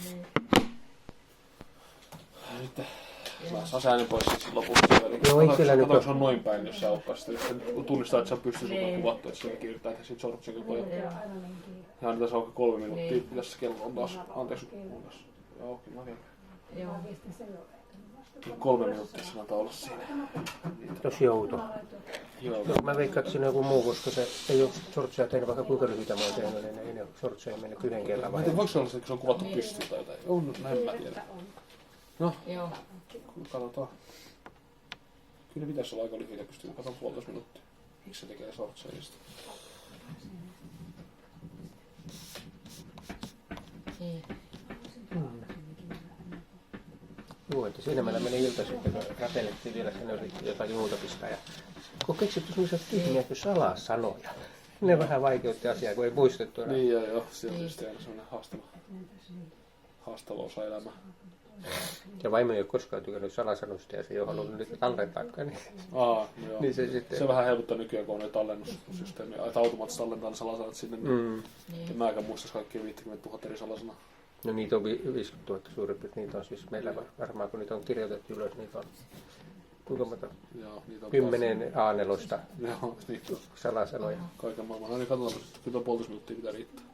Niin. Sitten saa säännön pois sitten lopuksi. Joo, itsellä nyt on. Se on noin päin, jos sä oppasit. Jos tunnistaa, että se on pystyssä kuvattu, että siellä kiirtää siitä sortsin paljon. Ja nyt tässä on 3 minuuttia. Mitäs se kello on taas? Anteeksi. Joo, kyllä vielä. Joo. 3 minuuttia sanotaan olla siinä. Jos joutuu. Joo. No, mä veikkaan, että siinä on joku muu, koska se ei ole sortseja tehnyt, vaikka kuinka lyhyitä mä oon tehnyt, niin ei ne sortseja mennyt yhden kerran. Mä en tiedä, voiko se olla se, kun se on kuvattu pystyyn tai jotain? On, näin mä tiedän. No, Joo. katsotaan. Kyllä pitäisi olla aika lyhyitä pystyyn. Katsotaan 1,5 minuuttia. Miksi se tekee sortseista? Niin. Joo, että siinä meillä meni ilta sitten, kun rapelettiin vielä, että ne yritti jotain muuta pistää. Ja kun keksitty semmoisia tyhmiä kuin salasanoja. Ne vähän vaikeutti asiaa, kun ei muistettu enää. Niin joo, se on tietysti aina semmoinen haastava osa elämää. Ja vaimo ei ole koskaan tykännyt salasanoista ja se ei ole halunnut niitä tallentaakaan. Niin, Joo. niin se sitten... Se vähän helpottaa nykyään, kun on ne tallennussysteemi, että automaattisesti tallentaa ne salasanat sinne. Mm. En mäkään muistais kaikkia 50 000 eri salasanaa. No niitä on 50 000 suurin piirtein. Niitä on siis meillä varmaan, kun niitä on kirjoitettu ylös, niitä on kuinka monta? Joo, niitä on 10 A4 Joo, niitä on salasanoja. kaiken maailman. No niin, katsotaan, kyllä 1,5 minuuttia pitää riittää.